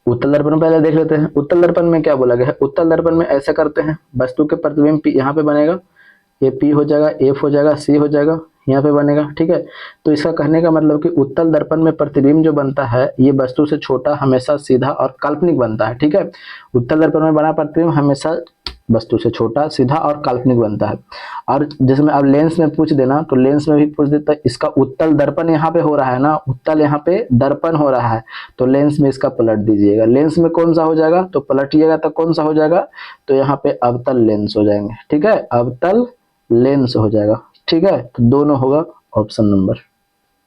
उत्तल दर्पण पहले देख लेते हैं। उत्तल दर्पण में क्या बोला गया है, उत्तल दर्पण में ऐसा करते हैं, वस्तु के प्रतिबिंब यहाँ पे बनेगा, ये P हो जाएगा, F हो जाएगा, C हो जाएगा, यहाँ पे बनेगा, ठीक है। तो इसका कहने का मतलब कि उत्तल दर्पण में प्रतिबिंब जो बनता है ये वस्तु से छोटा, हमेशा सीधा और काल्पनिक बनता है, ठीक है। उत्तल दर्पण में बना प्रतिबिंब हमेशा वस्तु से छोटा, सीधा और काल्पनिक बनता है। और जिसमें अब लेंस में पूछ देना तो लेंस में भी पूछ देता है, इसका उत्तल दर्पण यहाँ पे हो रहा है ना, उत्तल यहाँ पे दर्पण हो रहा है, तो लेंस में इसका पलट दीजिएगा। लेंस में कौन सा हो जाएगा, तो पलटिएगा तो कौन सा हो जाएगा, तो यहाँ पे अवतल लेंस हो जाएंगे, ठीक है, अवतल लेंस हो जाएगा, ठीक है। तो दोनों होगा ऑप्शन नंबर,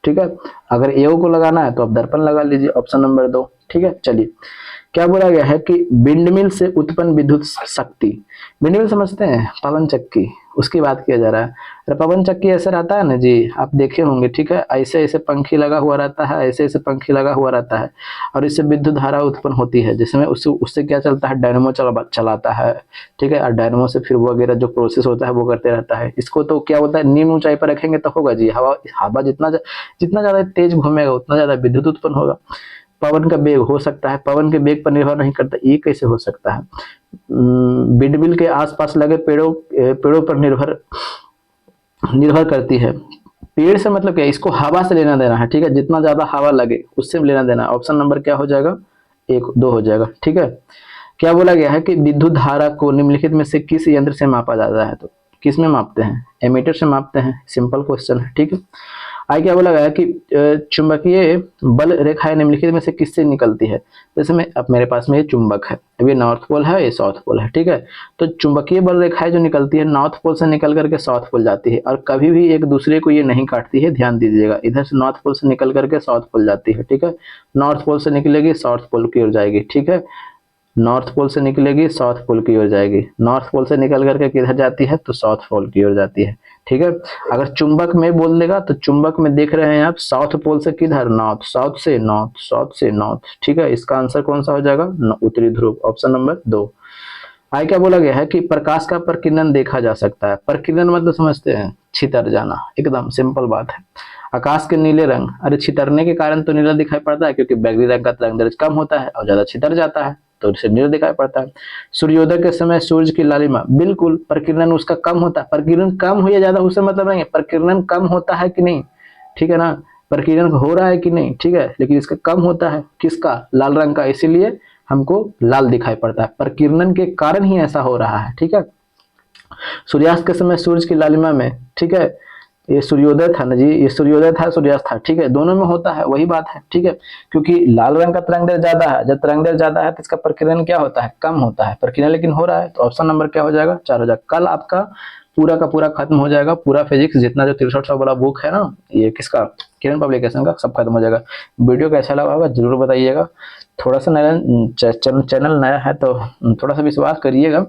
ठीक है। अगर एओ को लगाना है तो आप दर्पण लगा लीजिए, ऑप्शन नंबर 2, ठीक है। चलिए, क्या बोला गया है कि विंडमिल से उत्पन्न विद्युत शक्ति, विंडमिल समझते हैं, पवन चक्की, उसकी बात किया जा रहा है। अरे पवन चक्की ऐसे रहता है ना जी, आप देखे होंगे, ठीक है, ऐसे ऐसे पंखी लगा हुआ रहता है, ऐसे ऐसे पंखी लगा हुआ रहता है, और इससे विद्युत धारा उत्पन्न होती है, जिसमें उससे क्या चलता है, डायनेमो चलाता है, ठीक है। और डायनेमो से फिर वो वगैरह जो प्रोसेस होता है वो करते रहता है। इसको तो क्या होता है, निम्न ऊंचाई पर रखेंगे तो होगा जी, हवा जितना ज्यादा तेज घूमेगा उतना ज्यादा विद्युत उत्पन्न होगा। पवन का वेग हो सकता है, पवन के वेग पर निर्भर नहीं करता, ये कैसे हो सकता है, विंडमिल के आसपास लगे पेड़ों पर निर्भर करती है। पेड़ से मतलब क्या, इसको हवा से लेना देना है, ठीक है, जितना ज्यादा हवा लगे उससे लेना देना है। ऑप्शन नंबर क्या हो जाएगा, 1 2 हो जाएगा, ठीक है। क्या बोला गया है कि विद्युत धारा को निम्नलिखित में से किस यंत्र से मापा जाता है, तो किस में मापते हैं, एमीटर से मापते हैं, सिंपल क्वेश्चन है, ठीक है। आगे क्या बोला गया है कि चुंबकीय बल रेखाएं निम्नलिखित में से किससे निकलती है। जैसे में अब मेरे पास में ये चुंबक है, अब ये नॉर्थ पोल है, ये साउथ पोल है, ठीक है। तो चुंबकीय बल रेखाएं जो निकलती है नॉर्थ पोल से निकल करके साउथ पोल जाती है, और कभी भी एक दूसरे को ये नहीं काटती है, ध्यान दीजिएगा। इधर से नॉर्थ पोल से निकल करके साउथ पोल जाती है, ठीक है, नॉर्थ पोल से निकलेगी साउथ पोल की ओर जाएगी, ठीक है, नॉर्थ पोल से निकलेगी साउथ पोल की ओर जाएगी, नॉर्थ पोल से निकल करके किधर जाती है, तो साउथ पोल की ओर जाती है, ठीक है। अगर चुंबक में बोल देगा तो चुंबक में देख रहे हैं आप, साउथ पोल से किधर, नॉर्थ, साउथ से नॉर्थ, साउथ से नॉर्थ, ठीक है। इसका आंसर कौन सा हो जाएगा, उत्तरी ध्रुव, ऑप्शन नंबर 2। आगे क्या बोला गया है कि प्रकाश का प्रकीर्णन देखा जा सकता है। प्रकीर्णन मतलब समझते हैं, छितर जाना, एकदम सिंपल बात है। आकाश के नीले रंग, अरे छितरने के कारण तो नीला दिखाई पड़ता है, क्योंकि बैगनी रंग का तरंगदैर्घ्य कम होता है और ज्यादा छितर जाता है तो इसे नीला दिखाई पड़ता है। सूर्योदय के समय सूर्य की लालिमा, बिल्कुल प्रकीर्णन उसका कम होता है, प्रकीर्णन कम हो या ज्यादा उससे मतलब नहीं है, प्रकीर्णन कम होता है कि नहीं, ठीक है ना, प्रकीर्णन हो रहा है कि नहीं, ठीक है, लेकिन इसका कम होता है, किसका, लाल रंग का, इसीलिए हमको लाल दिखाई पड़ता है, प्रकीर्णन के कारण ही ऐसा हो रहा है, ठीक है। सूर्यास्त के समय सूर्य की लालिमा में, ठीक है, ये सूर्योदय था ना जी, ये सूर्योदय था, सूर्यास्त था, ठीक है, दोनों में होता है, वही बात है, ठीक है। क्योंकि लाल रंग का तरंगदैर्घ्य ज्यादा है, जब तरंगदैर्घ्य ज्यादा है तो इसका प्रकीर्णन क्या होता है, कम होता है, प्रकीर्णन लेकिन हो रहा है, तो ऑप्शन नंबर क्या हो जाएगा, 4 हो जाएगा। कल आपका पूरा का पूरा खत्म हो जाएगा, पूरा फिजिक्स जितना जो 6300 वाला बुक है ना, ये किसका, किरण पब्लिकेशन का, सब खत्म हो जाएगा। वीडियो कैसा लगा होगा जरूर बताइएगा। थोड़ा सा नया चैनल नया है तो थोड़ा सा विश्वास करिएगा,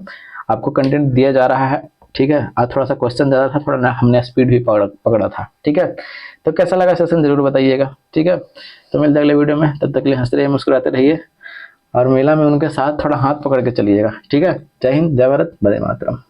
आपको कंटेंट दिया जा रहा है, ठीक है। आज थोड़ा सा क्वेश्चन ज़्यादा था, थोड़ा हमने स्पीड भी पकड़ा था, ठीक है। तो कैसा लगा सेशन जरूर बताइएगा, ठीक है। तो मिलते अगले वीडियो में, तब तक के लिए हंसते रहिए, मुस्कुराते रहिए, और मेला में उनके साथ थोड़ा हाथ पकड़ के चलिएगा, ठीक है। जय हिंद, जय भारत, वंदे मातरम।